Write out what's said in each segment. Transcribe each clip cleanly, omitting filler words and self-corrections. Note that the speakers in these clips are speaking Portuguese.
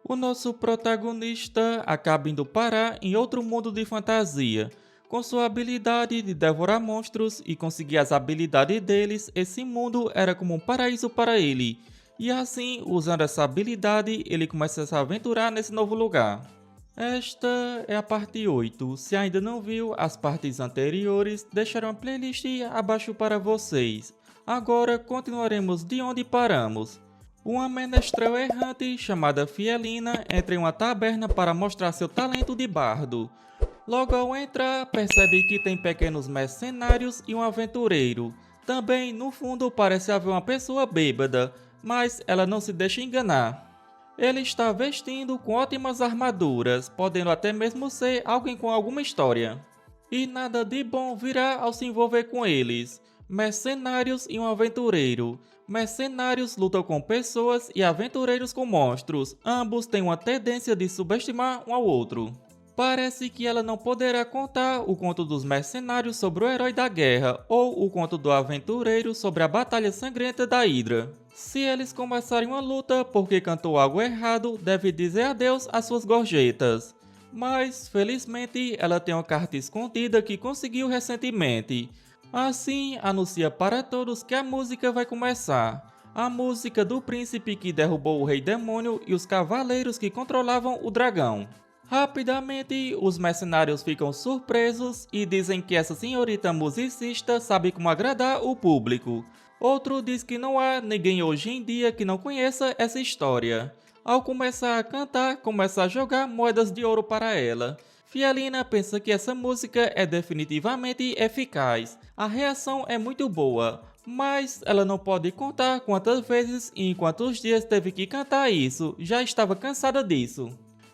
O nosso protagonista acaba indo parar em outro mundo de fantasia. Com sua habilidade de devorar monstros e conseguir as habilidades deles, esse mundo era como um paraíso para ele. E assim, usando essa habilidade, ele começa a se aventurar nesse novo lugar. Esta é a parte 8. Se ainda não viu as partes anteriores, deixarei uma playlist abaixo para vocês. Agora continuaremos de onde paramos. Uma menestrel errante chamada Fielina entra em uma taberna para mostrar seu talento de bardo. Logo ao entrar, percebe que tem pequenos mercenários e um aventureiro. Também, no fundo, parece haver uma pessoa bêbada, mas ela não se deixa enganar. Ele está vestindo com ótimas armaduras, podendo até mesmo ser alguém com alguma história. E nada de bom virá ao se envolver com eles. Mercenários e um aventureiro. Mercenários lutam com pessoas e aventureiros com monstros. Ambos têm uma tendência de subestimar um ao outro. Parece que ela não poderá contar o conto dos mercenários sobre o herói da guerra ou o conto do aventureiro sobre a batalha sangrenta da Hidra. Se eles começarem uma luta porque cantou algo errado, deve dizer adeus às suas gorjetas. Mas, felizmente, ela tem uma carta escondida que conseguiu recentemente. Assim, anuncia para todos que a música vai começar. A música do príncipe que derrubou o rei demônio e os cavaleiros que controlavam o dragão. Rapidamente, os mercenários ficam surpresos e dizem que essa senhorita musicista sabe como agradar o público. Outro diz que não há ninguém hoje em dia que não conheça essa história. Ao começar a cantar, começa a jogar moedas de ouro para ela. Fialina pensa que essa música é definitivamente eficaz. A reação é muito boa, mas ela não pode contar quantas vezes e em quantos dias teve que cantar isso, já estava cansada disso.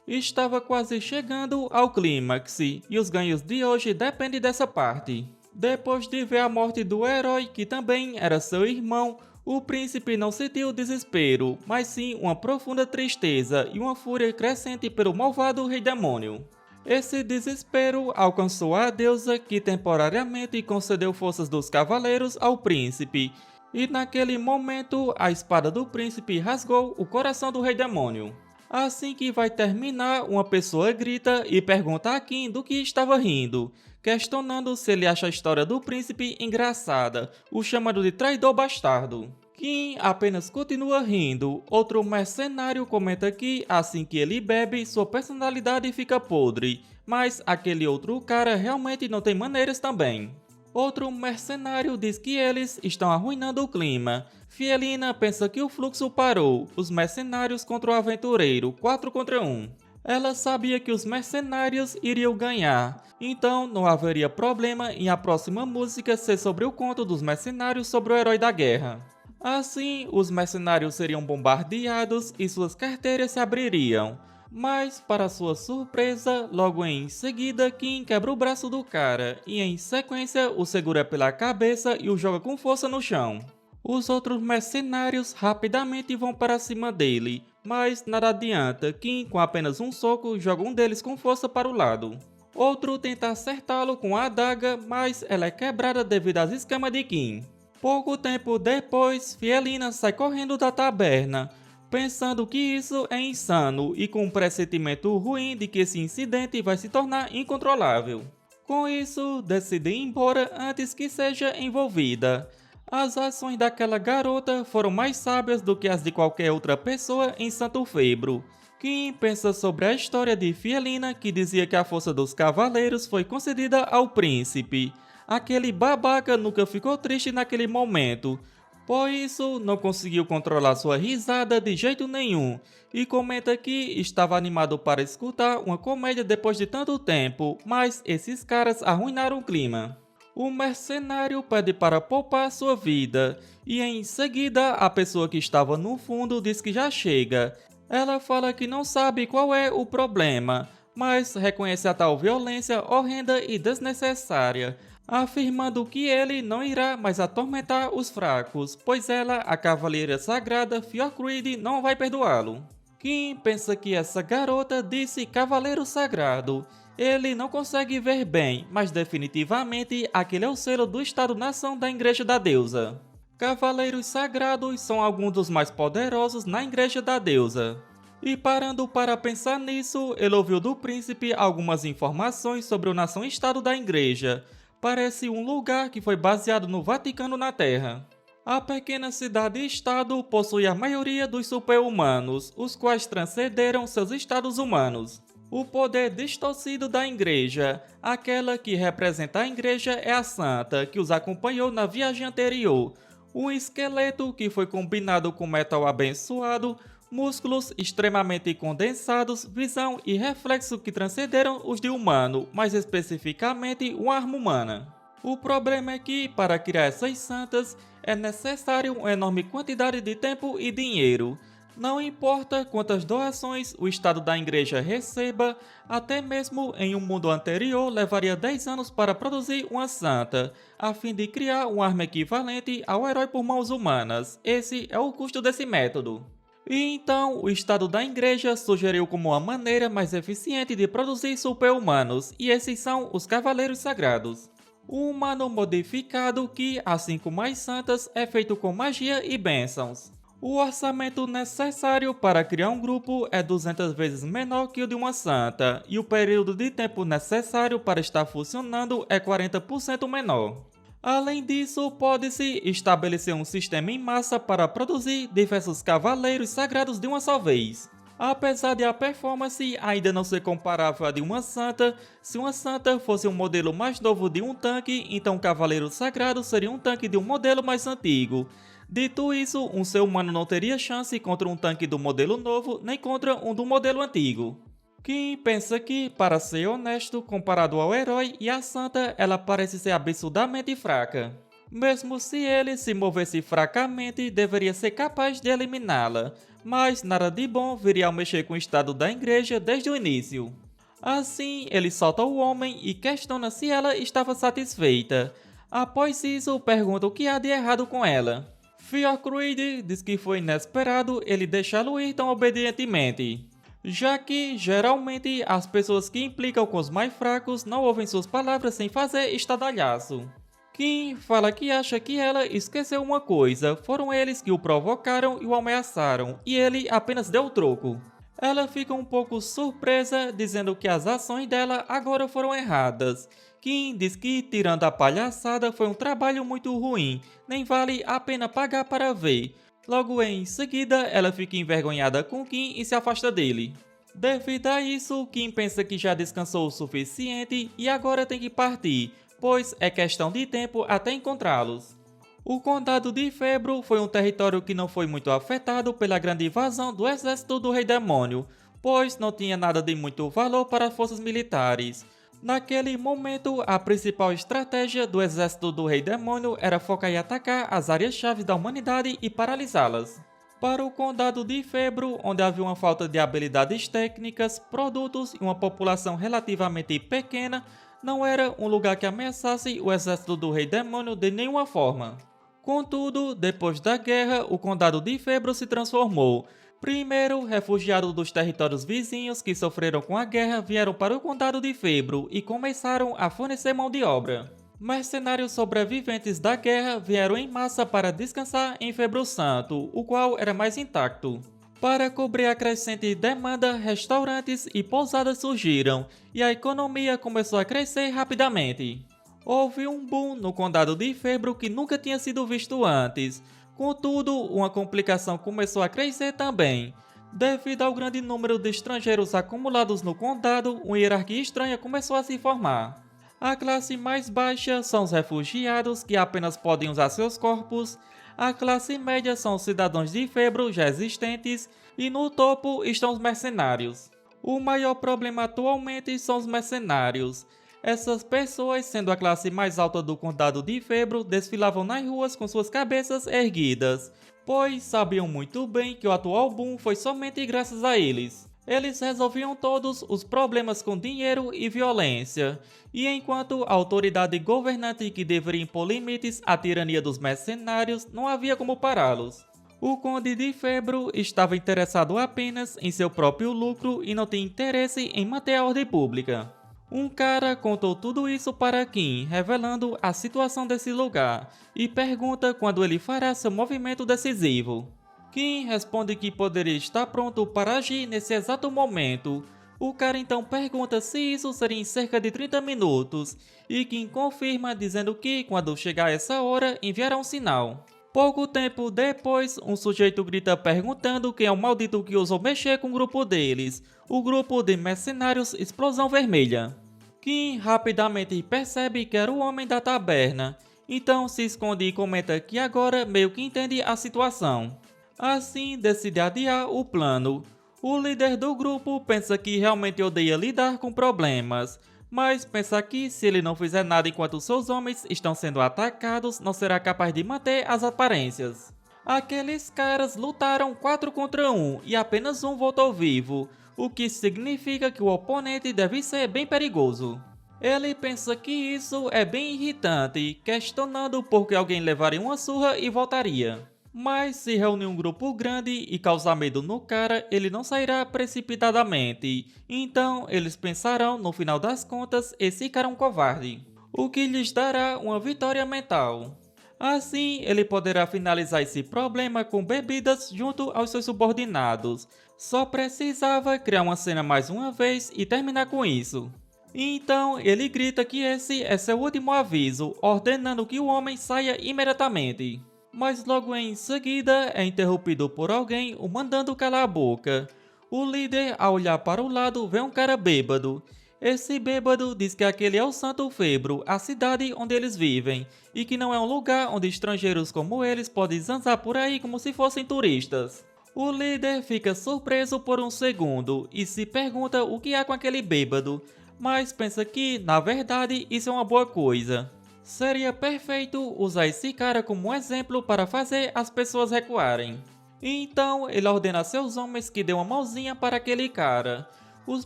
Estava quase chegando ao clímax, e os ganhos de hoje dependem dessa parte. Depois de ver a morte do herói, que também era seu irmão, o príncipe não sentiu desespero, mas sim uma profunda tristeza e uma fúria crescente pelo malvado rei demônio. Esse desespero alcançou a deusa, que temporariamente concedeu forças dos cavaleiros ao príncipe, e naquele momento a espada do príncipe rasgou o coração do rei demônio. Assim que vai terminar, uma pessoa grita e pergunta a Kim do que estava rindo, questionando se ele acha a história do príncipe engraçada, o chamando de traidor bastardo. Kim apenas continua rindo. Outro mercenário comenta que, assim que ele bebe, sua personalidade fica podre, mas aquele outro cara realmente não tem maneiras também. Outro mercenário diz que eles estão arruinando o clima. Fielina pensa que o fluxo parou, os mercenários contra o aventureiro, 4 contra 1. Ela sabia que os mercenários iriam ganhar, então não haveria problema em a próxima música ser sobre o conto dos mercenários sobre o herói da guerra. Assim, os mercenários seriam bombardeados e suas carteiras se abririam. Mas, para sua surpresa, logo em seguida, Kim quebra o braço do cara e, em sequência, o segura pela cabeça e o joga com força no chão. Os outros mercenários rapidamente vão para cima dele, mas nada adianta. Kim, com apenas um soco, joga um deles com força para o lado. Outro tenta acertá-lo com a adaga, mas ela é quebrada devido às escamas de Kim. Pouco tempo depois, Fielina sai correndo da taberna, pensando que isso é insano e com um pressentimento ruim de que esse incidente vai se tornar incontrolável. Com isso, decide ir embora antes que seja envolvida. As ações daquela garota foram mais sábias do que as de qualquer outra pessoa em Santo Febro. Kim pensa sobre a história de Fielina, que dizia que a força dos cavaleiros foi concedida ao príncipe. Aquele babaca nunca ficou triste naquele momento. Por isso, não conseguiu controlar sua risada de jeito nenhum, e comenta que estava animado para escutar uma comédia depois de tanto tempo, mas esses caras arruinaram o clima. O mercenário pede para poupar sua vida, e em seguida a pessoa que estava no fundo diz que já chega. Ela fala que não sabe qual é o problema, mas reconhece a tal violência horrenda e desnecessária, afirmando que ele não irá mais atormentar os fracos, pois ela, a cavaleira sagrada Fiorcruid, não vai perdoá-lo. Kim pensa que essa garota disse cavaleiro sagrado. Ele não consegue ver bem, mas definitivamente aquele é o selo do Estado-nação da Igreja da Deusa. Cavaleiros sagrados são alguns dos mais poderosos na Igreja da Deusa. E parando para pensar nisso, ele ouviu do príncipe algumas informações sobre o nação-estado da igreja. Parece um lugar que foi baseado no Vaticano na Terra. A pequena cidade-estado possui a maioria dos super-humanos, os quais transcenderam seus estados humanos. O poder distorcido da igreja, aquela que representa a igreja é a santa, que os acompanhou na viagem anterior. Um esqueleto que foi combinado com metal abençoado, músculos extremamente condensados, visão e reflexo que transcenderam os de humano, mais especificamente uma arma humana. O problema é que, para criar essas santas, é necessário uma enorme quantidade de tempo e dinheiro. Não importa quantas doações o Estado da Igreja receba, até mesmo em um mundo anterior levaria 10 anos para produzir uma santa, a fim de criar uma arma equivalente ao herói por mãos humanas. Esse é o custo desse método. E então, o Estado da Igreja sugeriu como uma maneira mais eficiente de produzir super-humanos, e esses são os Cavaleiros Sagrados. Um humano modificado que, assim como as santas, é feito com magia e bênçãos. O orçamento necessário para criar um grupo é 200 vezes menor que o de uma santa, e o período de tempo necessário para estar funcionando é 40% menor. Além disso, pode-se estabelecer um sistema em massa para produzir diversos cavaleiros sagrados de uma só vez. Apesar de a performance ainda não ser comparável à de uma santa, se uma santa fosse um modelo mais novo de um tanque, então o cavaleiro sagrado seria um tanque de um modelo mais antigo. Dito isso, um ser humano não teria chance contra um tanque do modelo novo, nem contra um do modelo antigo. Quem pensa que, para ser honesto, comparado ao herói e à santa, ela parece ser absurdamente fraca. Mesmo se ele se movesse fracamente, deveria ser capaz de eliminá-la, mas nada de bom viria ao mexer com o estado da igreja desde o início. Assim, ele solta o homem e questiona se ela estava satisfeita. Após isso, pergunta o que há de errado com ela. Fiocruid diz que foi inesperado ele deixá-lo ir tão obedientemente, já que, geralmente, as pessoas que implicam com os mais fracos não ouvem suas palavras sem fazer estadalhaço. Kim fala que acha que ela esqueceu uma coisa, foram eles que o provocaram e o ameaçaram, e ele apenas deu o troco. Ela fica um pouco surpresa, dizendo que as ações dela agora foram erradas. Kim diz que, tirando a palhaçada, foi um trabalho muito ruim, nem vale a pena pagar para ver. Logo em seguida, ela fica envergonhada com Kim e se afasta dele. Devido a isso, Kim pensa que já descansou o suficiente e agora tem que partir, pois é questão de tempo até encontrá-los. O Condado de Febro foi um território que não foi muito afetado pela grande invasão do exército do Rei Demônio, pois não tinha nada de muito valor para as forças militares. Naquele momento, a principal estratégia do exército do Rei Demônio era focar em atacar as áreas-chave da humanidade e paralisá-las. Para o Condado de Febro, onde havia uma falta de habilidades técnicas, produtos e uma população relativamente pequena, não era um lugar que ameaçasse o exército do Rei Demônio de nenhuma forma. Contudo, depois da guerra, o Condado de Febro se transformou. Primeiro, refugiados dos territórios vizinhos que sofreram com a guerra vieram para o Condado de Febro e começaram a fornecer mão de obra. Mercenários sobreviventes da guerra vieram em massa para descansar em Febro Santo, o qual era mais intacto. Para cobrir a crescente demanda, restaurantes e pousadas surgiram, e a economia começou a crescer rapidamente. Houve um boom no Condado de Febro que nunca tinha sido visto antes. Contudo, uma complicação começou a crescer também. Devido ao grande número de estrangeiros acumulados no condado, uma hierarquia estranha começou a se formar. A classe mais baixa são os refugiados que apenas podem usar seus corpos. A classe média são os cidadãos de Febro já existentes e no topo estão os mercenários. O maior problema atualmente são os mercenários. Essas pessoas, sendo a classe mais alta do condado de Febro, desfilavam nas ruas com suas cabeças erguidas, pois sabiam muito bem que o atual boom foi somente graças a eles. Eles resolviam todos os problemas com dinheiro e violência, e enquanto a autoridade governante que deveria impor limites à tirania dos mercenários, não havia como pará-los. O Conde de Febro estava interessado apenas em seu próprio lucro e não tinha interesse em manter a ordem pública. Um cara contou tudo isso para Kim, revelando a situação desse lugar, e pergunta quando ele fará seu movimento decisivo. Kim responde que poderia estar pronto para agir nesse exato momento. O cara então pergunta se isso seria em cerca de 30 minutos, e Kim confirma dizendo que, quando chegar essa hora, enviará um sinal. Pouco tempo depois, um sujeito grita perguntando quem é o maldito que ousou mexer com o grupo deles, o grupo de mercenários Explosão Vermelha. Kim rapidamente percebe que era o homem da taberna, então se esconde e comenta que agora meio que entende a situação. Assim, decide adiar o plano. O líder do grupo pensa que realmente odeia lidar com problemas, mas pensa que se ele não fizer nada enquanto seus homens estão sendo atacados, não será capaz de manter as aparências. Aqueles caras lutaram 4 contra 1 e apenas um voltou vivo, o que significa que o oponente deve ser bem perigoso. Ele pensa que isso é bem irritante, questionando por que alguém levaria uma surra e voltaria. Mas se reunir um grupo grande e causar medo no cara, ele não sairá precipitadamente. Então, eles pensarão, no final das contas, esse cara é um covarde, o que lhes dará uma vitória mental. Assim, ele poderá finalizar esse problema com bebidas junto aos seus subordinados. Só precisava criar uma cena mais uma vez e terminar com isso. Então, ele grita que esse é seu último aviso, ordenando que o homem saia imediatamente. Mas logo em seguida é interrompido por alguém o mandando calar a boca. O líder, ao olhar para o lado, vê um cara bêbado. Esse bêbado diz que aquele é o Santo Febro, a cidade onde eles vivem, e que não é um lugar onde estrangeiros como eles podem zanzar por aí como se fossem turistas. O líder fica surpreso por um segundo e se pergunta o que há com aquele bêbado, mas pensa que, na verdade, isso é uma boa coisa. Seria perfeito usar esse cara como um exemplo para fazer as pessoas recuarem. Então ele ordena a seus homens que dê uma mãozinha para aquele cara. Os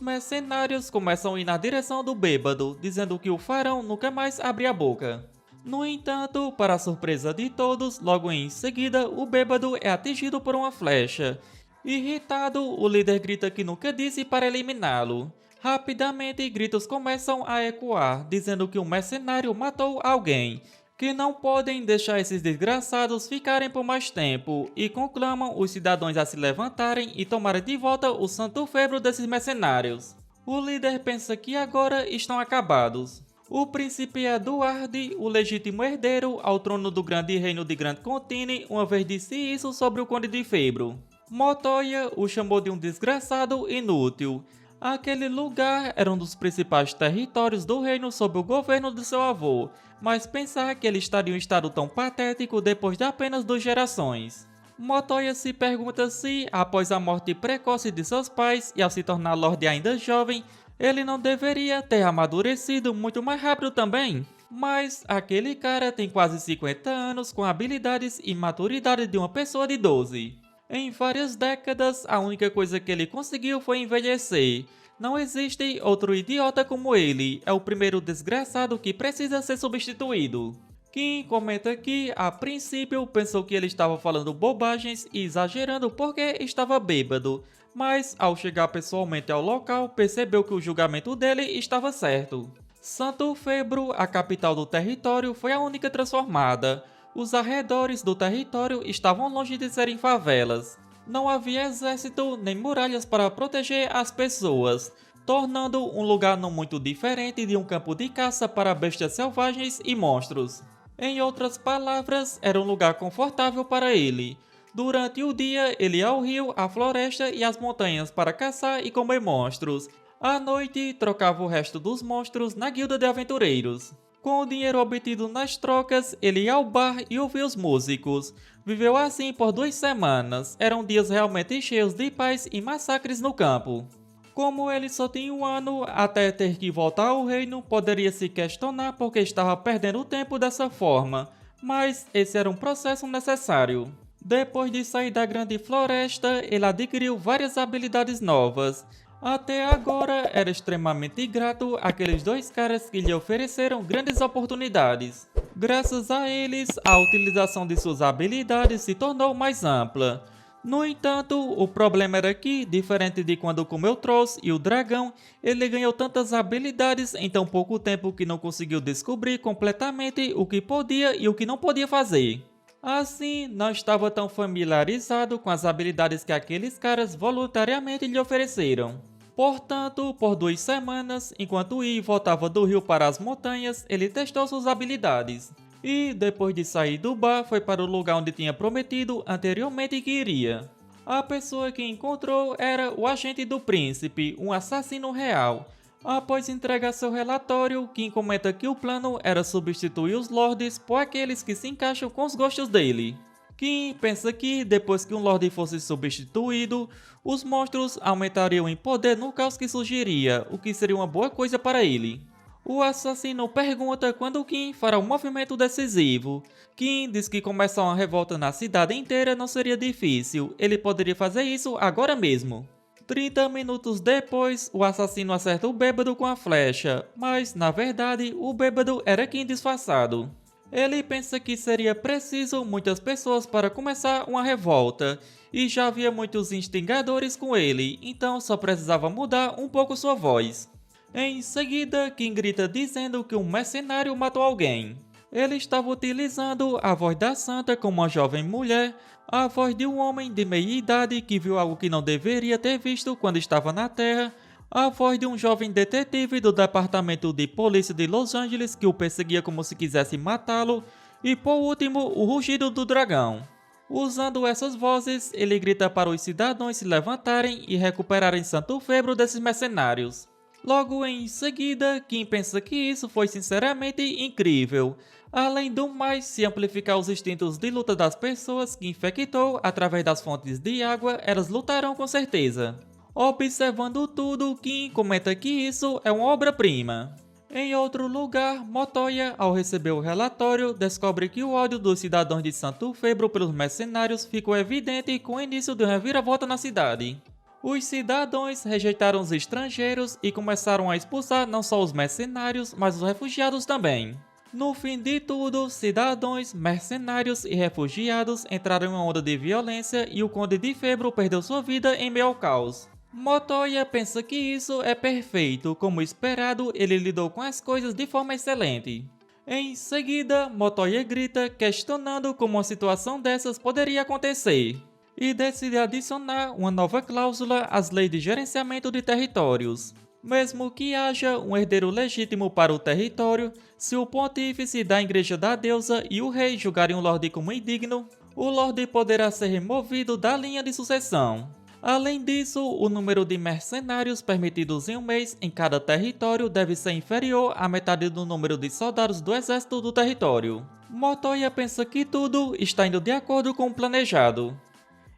mercenários começam a ir na direção do bêbado, dizendo que o farão nunca mais abrir a boca. No entanto, para a surpresa de todos, logo em seguida o bêbado é atingido por uma flecha. Irritado, o líder grita que nunca disse para eliminá-lo. Rapidamente, gritos começam a ecoar, dizendo que um mercenário matou alguém, que não podem deixar esses desgraçados ficarem por mais tempo, e conclamam os cidadãos a se levantarem e tomarem de volta o santo febro desses mercenários. O líder pensa que agora estão acabados. O príncipe Eduardo, o legítimo herdeiro ao trono do grande reino de Grand Contine, uma vez disse isso sobre o conde de Febro. Montoya o chamou de um desgraçado inútil. Aquele lugar era um dos principais territórios do reino sob o governo de seu avô, mas pensar que ele estaria em um estado tão patético depois de apenas 2 gerações. Montoya se pergunta se, após a morte precoce de seus pais e ao se tornar Lorde ainda jovem, ele não deveria ter amadurecido muito mais rápido também. Mas aquele cara tem quase 50 anos com habilidades e maturidade de uma pessoa de 12. Em várias décadas, a única coisa que ele conseguiu foi envelhecer. Não existe outro idiota como ele, é o primeiro desgraçado que precisa ser substituído. Kim comenta que, a princípio, pensou que ele estava falando bobagens e exagerando porque estava bêbado, mas ao chegar pessoalmente ao local, percebeu que o julgamento dele estava certo. Santo Febro, a capital do território, foi a única transformada. Os arredores do território estavam longe de serem favelas. Não havia exército nem muralhas para proteger as pessoas, tornando um lugar não muito diferente de um campo de caça para bestas selvagens e monstros. Em outras palavras, era um lugar confortável para ele. Durante o dia, ele ia ao rio, à floresta e às montanhas para caçar e comer monstros. À noite, trocava o resto dos monstros na guilda de aventureiros. Com o dinheiro obtido nas trocas, ele ia ao bar e ouvia os músicos. Viveu assim por 2 semanas. Eram dias realmente cheios de paz e massacres no campo. Como ele só tinha 1 ano, até ter que voltar ao reino, poderia se questionar porque estava perdendo tempo dessa forma. Mas esse era um processo necessário. Depois de sair da grande floresta, ele adquiriu várias habilidades novas. Até agora, era extremamente grato àqueles 2 caras que lhe ofereceram grandes oportunidades. Graças a eles, a utilização de suas habilidades se tornou mais ampla. No entanto, o problema era que, diferente de quando comeu Trolls e o dragão, ele ganhou tantas habilidades em tão pouco tempo que não conseguiu descobrir completamente o que podia e o que não podia fazer. Assim, não estava tão familiarizado com as habilidades que aqueles caras voluntariamente lhe ofereceram. Portanto, por 2 semanas, enquanto ia e voltava do rio para as montanhas, ele testou suas habilidades. E, depois de sair do bar, foi para o lugar onde tinha prometido anteriormente que iria. A pessoa que encontrou era o agente do príncipe, um assassino real. Após entregar seu relatório, Kim comenta que o plano era substituir os lords por aqueles que se encaixam com os gostos dele. Kim pensa que, depois que um lord fosse substituído, os monstros aumentariam em poder no caos que surgiria, o que seria uma boa coisa para ele. O assassino pergunta quando Kim fará um movimento decisivo. Kim diz que começar uma revolta na cidade inteira não seria difícil, ele poderia fazer isso agora mesmo. 30 minutos depois, o assassino acerta o bêbado com a flecha, mas, na verdade, o bêbado era Kim disfarçado. Ele pensa que seria preciso muitas pessoas para começar uma revolta, e já havia muitos instigadores com ele, então só precisava mudar um pouco sua voz. Em seguida, Kim grita dizendo que um mercenário matou alguém. Ele estava utilizando a voz da santa como uma jovem mulher, a voz de um homem de meia idade que viu algo que não deveria ter visto quando estava na Terra, a voz de um jovem detetive do departamento de polícia de Los Angeles que o perseguia como se quisesse matá-lo, e por último, o rugido do dragão. Usando essas vozes, ele grita para os cidadãos se levantarem e recuperarem Santo Febro desses mercenários. Logo em seguida, Kim pensa que isso foi sinceramente incrível. Além do mais, se amplificar os instintos de luta das pessoas que infectou através das fontes de água, elas lutarão com certeza. Observando tudo, Kim comenta que isso é uma obra-prima. Em outro lugar, Motoya, ao receber o relatório, descobre que o ódio dos cidadãos de Santo Febro pelos mercenários ficou evidente com o início de uma reviravolta na cidade. Os cidadãos rejeitaram os estrangeiros e começaram a expulsar não só os mercenários, mas os refugiados também. No fim de tudo, cidadãos, mercenários e refugiados entraram em uma onda de violência e o Conde de Febro perdeu sua vida em meio ao caos. Motoya pensa que isso é perfeito, como esperado, ele lidou com as coisas de forma excelente. Em seguida, Motoya grita questionando como uma situação dessas poderia acontecer, e decide adicionar uma nova cláusula às leis de gerenciamento de territórios. Mesmo que haja um herdeiro legítimo para o território, se o pontífice da Igreja da Deusa e o rei julgarem o Lorde como indigno, o Lorde poderá ser removido da linha de sucessão. Além disso, o número de mercenários permitidos em um mês em cada território deve ser inferior à metade do número de soldados do exército do território. Motoya pensa que tudo está indo de acordo com o planejado.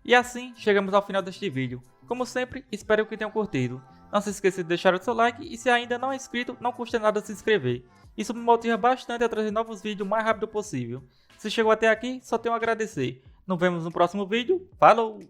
E assim, chegamos ao final deste vídeo. Como sempre, espero que tenham curtido. Não se esqueça de deixar o seu like e se ainda não é inscrito, não custa nada se inscrever. Isso me motiva bastante a trazer novos vídeos o mais rápido possível. Se chegou até aqui, só tenho a agradecer. Nos vemos no próximo vídeo. Falou!